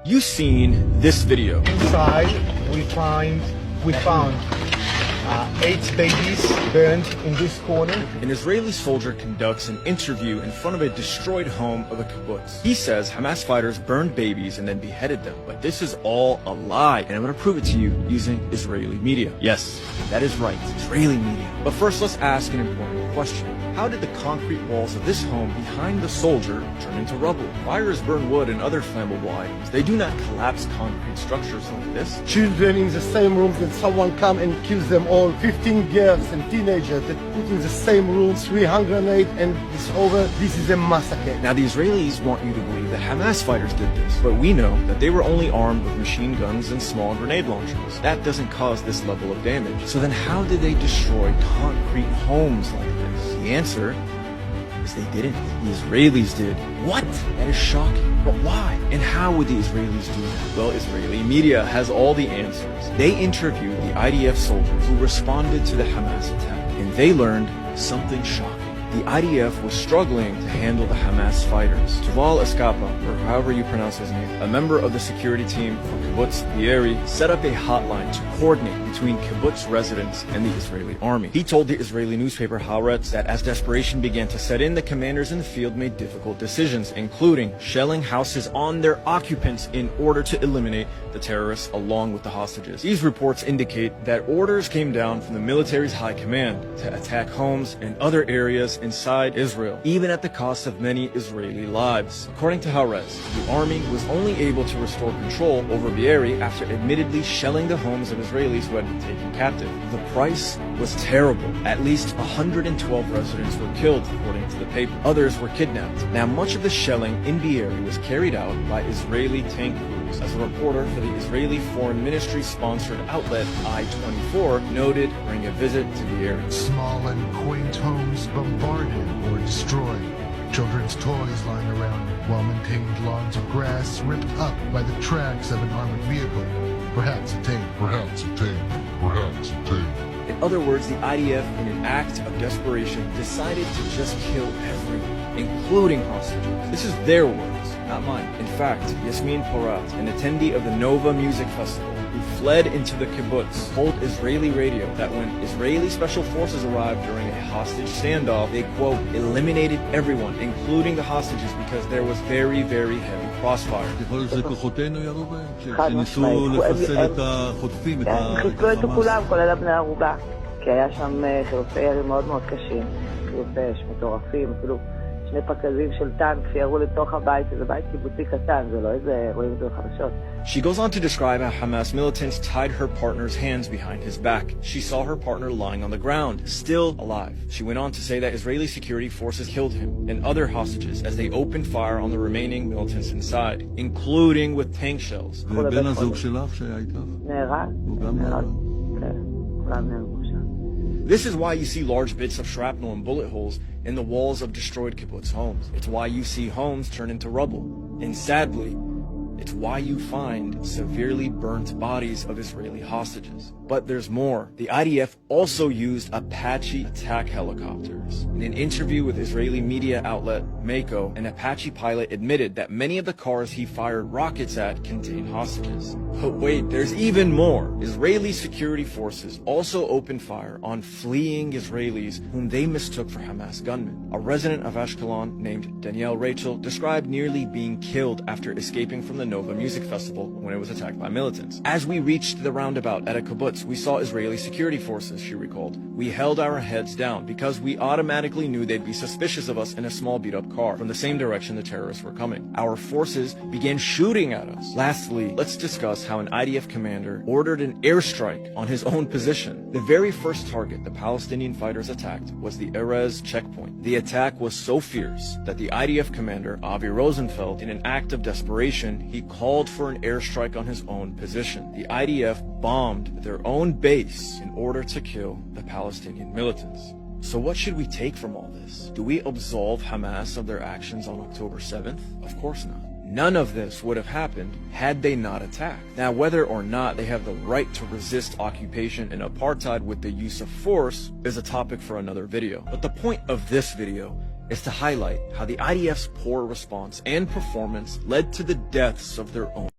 You've seen this video. Inside, we found 8 babies burned in this corner. An Israeli soldier conducts an interview in front of a destroyed home of a kibbutz. He says Hamas fighters burned babies and then beheaded them. But this is all a lie, and I'm going to prove it to you using Israeli media. Yes, that is right, Israeli media. But first, let's ask an important question. How did the concrete walls of this home behind the soldier turn into rubble? Fires burn wood and other flammable items. They do not collapse concrete structures like this. Children in the same room, then someone come and kills them all. 15 girls and teenagers that put in the same room, 300 grenades, and it's over. This is a massacre. Now, the Israelis want you to believe that Hamas fighters did this, but we know that they were only armed with machine guns and small grenade launchers. That doesn't cause this level of damage. So then how did they destroy concrete homes like this? The answer is they didn't. The Israelis did. What? That is shocking. But why? And how would the Israelis do that? Well, Israeli media has all the answers. They interviewed the IDF soldiers who responded to the Hamas attack, and they learned something shocking. The IDF was struggling to handle the Hamas fighters. Tuval Eskapa, or however you pronounce his name, a member of the security team for Kibbutz Be'eri, set up a hotline to coordinate between kibbutz residents and the Israeli army. He told the Israeli newspaper Haaretz that as desperation began to set in, the commanders in the field made difficult decisions, including shelling houses on their occupants in order to eliminate the terrorists along with the hostages. These reports indicate that orders came down from the military's high command to attack homes and other areas inside Israel, even at the cost of many Israeli lives. According to Haaretz, the army was only able to restore control over Be'eri after admittedly shelling the homes of Israelis who had been taken captive. The price was terrible. At least 112 residents were killed, according to the paper. Others were kidnapped. Now, much of the shelling in Be'eri was carried out by Israeli tank crews. As a reporter for the Israeli Foreign Ministry-sponsored outlet I-24 noted during a visit to Be'eri. Small and quaint homes bombarded or destroyed. Children's toys lying around, well-maintained lawns of grass ripped up by the tracks of an armored vehicle. Perhaps a tank. Perhaps a tank. Perhaps a tank. In other words, the IDF, in an act of desperation, decided to just kill everyone, including hostages. This is their words, not mine. In fact, Yasmin Porat, an attendee of the Nova Music Festival, who fled into the kibbutz, told Israeli radio that when Israeli special forces arrived during a hostage standoff, they, quote, eliminated everyone, including the hostages, because there was very, very heavy crossfire. חיסלו את כולם, כולל הבני ערובה, כי היה שם חילופי ירי מאוד מאוד קשים, חילופי אש מטורפים, אפילו 2 פקדים של טנק שירו לתוך הבית, שזה בית קיבוצי קטן, זה לא איזה, רואים את זה בחדשות. She goes on to describe how Hamas militants tied her partner's hands behind his back. She saw her partner lying on the ground, still alive. She went on to say that Israeli security forces killed him and other hostages as they opened fire on the remaining militants inside, including with tank shells. ובן הזוג שלך שהיה איתך? נהרג. הוא גם נהרג. כן, כולם נהרגו שם. This is why you see large bits of shrapnel and bullet holes in the walls of destroyed kibbutz homes. It's why you see homes turn into rubble. And sadly, it's why you find severely burnt bodies of Israeli hostages. But there's more. The IDF also used Apache attack helicopters. In an interview with Israeli media outlet Mako, an Apache pilot admitted that many of the cars he fired rockets at contained hostages. But wait, there's even more. Israeli security forces also opened fire on fleeing Israelis whom they mistook for Hamas gunmen. A resident of Ashkelon named Danielle Rachel described nearly being killed after escaping from the Nova Music Festival when it was attacked by militants. As we reached the roundabout at a kibbutz, we saw Israeli security forces, she recalled. We held our heads down because we automatically knew they'd be suspicious of us in a small beat-up car from the same direction the terrorists were coming. Our forces began shooting at us. Lastly, let's discuss how an IDF commander ordered an airstrike on his own position. The very first target the Palestinian fighters attacked was the Erez checkpoint. The attack was so fierce that the IDF commander, Avi Rosenfeld, in an act of desperation, he called for an airstrike on his own position. The IDF bombed their own base in order to kill the Palestinian militants. So what should we take from all this? Do we absolve Hamas of their actions on October 7th? Of course not. None of this would have happened had they not attacked. Now, whether or not they have the right to resist occupation and apartheid with the use of force is a topic for another video. But the point of this video is to highlight how the IDF's poor response and performance led to the deaths of their own